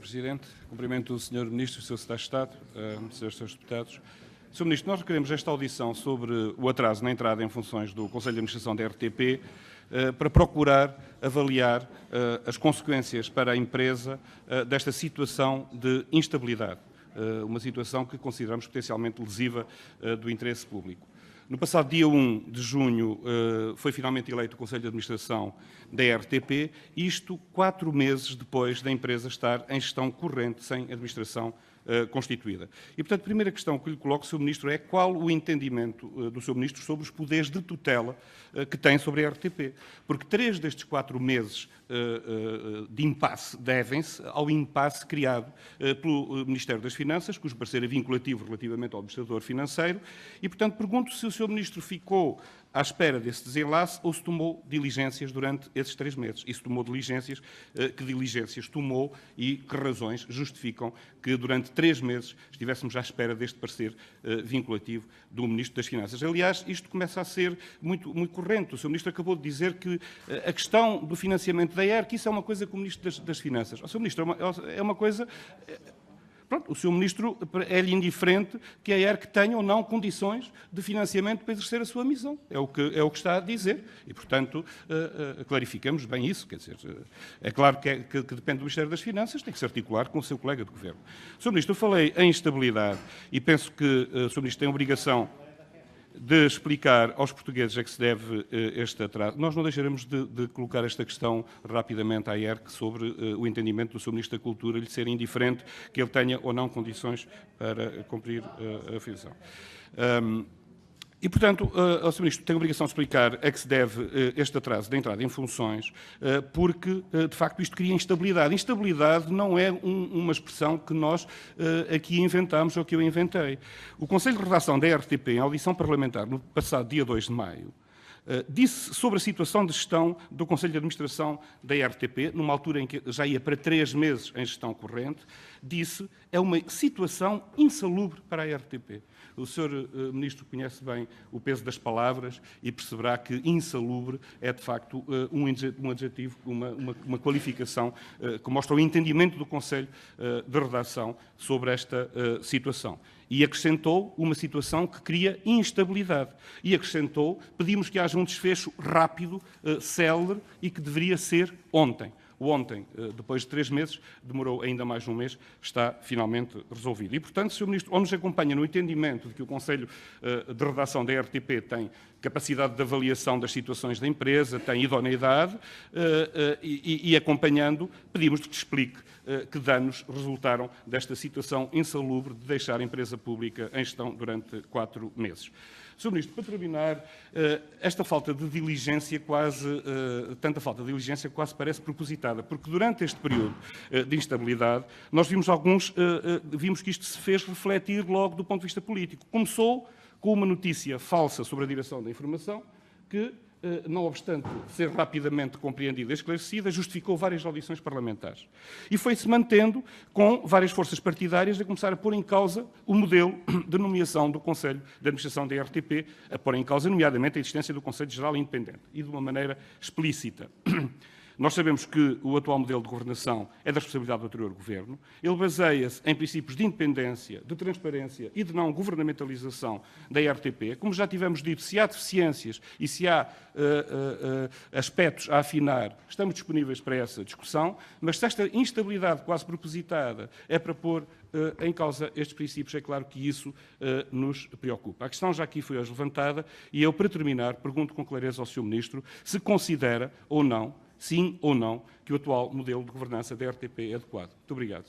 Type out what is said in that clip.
Presidente. Cumprimento o Sr. Ministro, o Sr. Secretário de Estado, Srs. Deputados. Sr. Ministro, nós requeremos esta audição sobre o atraso na entrada em funções do Conselho de Administração da RTP para procurar avaliar as consequências para a empresa desta situação de instabilidade, uma situação que consideramos potencialmente lesiva do interesse público. No passado dia 1 de junho foi finalmente eleito o Conselho de Administração da RTP, isto 4 meses depois da empresa estar em gestão corrente, sem administração constituída. E, portanto, a primeira questão que lhe coloco, Sr. Ministro, é qual o entendimento do Sr. Ministro sobre os poderes de tutela que tem sobre a RTP. Porque 3 destes 4 meses de impasse devem-se ao impasse criado pelo Ministério das Finanças, cujo parecer é vinculativo relativamente ao administrador financeiro, e, portanto, pergunto se o Sr. Ministro ficou à espera desse desenlace ou se tomou diligências durante esses 3 meses. E se tomou diligências, que diligências tomou e que razões justificam que durante 3 meses estivéssemos à espera deste parecer vinculativo do Ministro das Finanças. Aliás, isto começa a ser muito corrente. O Sr. Ministro acabou de dizer que a questão do financiamento da ERC, isso é uma coisa que o Ministro das Finanças. O Sr. Ministro, é uma coisa... Pronto, o Sr. Ministro é-lhe indiferente que a ERC tenha ou não condições de financiamento para exercer a sua missão. É o que está a dizer. E, portanto, clarificamos bem isso. Quer dizer, é claro que depende do Ministério das Finanças, tem que se articular com o seu colega de governo. Sr. Ministro, eu falei em instabilidade e penso que o Sr. Ministro tem a obrigação de explicar aos portugueses a que se deve este atraso. Nós não deixaremos de colocar esta questão rapidamente à ERC sobre o entendimento do Sr. Ministro da Cultura, lhe ser indiferente que ele tenha ou não condições para cumprir a função. E, portanto, o Sr. Ministro tem a obrigação de explicar a que se deve este atraso da entrada em funções, porque, de facto, isto cria instabilidade. Instabilidade não é uma expressão que nós aqui inventamos ou que eu inventei. O Conselho de Redação da RTP, em audição parlamentar, no passado dia 2 de maio, disse sobre a situação de gestão do Conselho de Administração da RTP, numa altura em que já ia para 3 meses em gestão corrente, disse é uma situação insalubre para a RTP. O Sr. Ministro conhece bem o peso das palavras e perceberá que insalubre é, de facto, um adjetivo, uma qualificação que mostra o entendimento do Conselho de Redação sobre esta situação. E acrescentou uma situação que cria instabilidade. E acrescentou, pedimos que haja um desfecho rápido, célere e que deveria ser ontem. O ontem, depois de 3 meses, demorou ainda mais um mês, está finalmente resolvido. E, portanto, Sr. Ministro, ou nos acompanha no entendimento de que o Conselho de Redação da RTP tem capacidade de avaliação das situações da empresa, tem idoneidade, e acompanhando, pedimos que explique que danos resultaram desta situação insalubre de deixar a empresa pública em gestão durante 4 meses. Sr. Ministro, para terminar, esta falta de diligência tanta falta de diligência quase parece propositada, porque durante este período de instabilidade nós vimos que isto se fez refletir logo do ponto de vista político. Começou com uma notícia falsa sobre a direção da informação que, não obstante ser rapidamente compreendida e esclarecida, justificou várias audições parlamentares. E foi-se mantendo com várias forças partidárias a começar a pôr em causa o modelo de nomeação do Conselho de Administração da RTP, a pôr em causa, nomeadamente, a existência do Conselho Geral Independente, e de uma maneira explícita. Nós sabemos que o atual modelo de governação é da responsabilidade do anterior governo. Ele baseia-se em princípios de independência, de transparência e de não governamentalização da RTP. Como já tivemos dito, se há deficiências e se há aspectos a afinar, estamos disponíveis para essa discussão, mas se esta instabilidade quase propositada é para pôr em causa estes princípios, é claro que isso nos preocupa. A questão já aqui foi hoje levantada e eu, para terminar, pergunto com clareza ao Sr. Ministro se considera ou não, sim ou não, que o atual modelo de governança da RTP é adequado. Muito obrigado.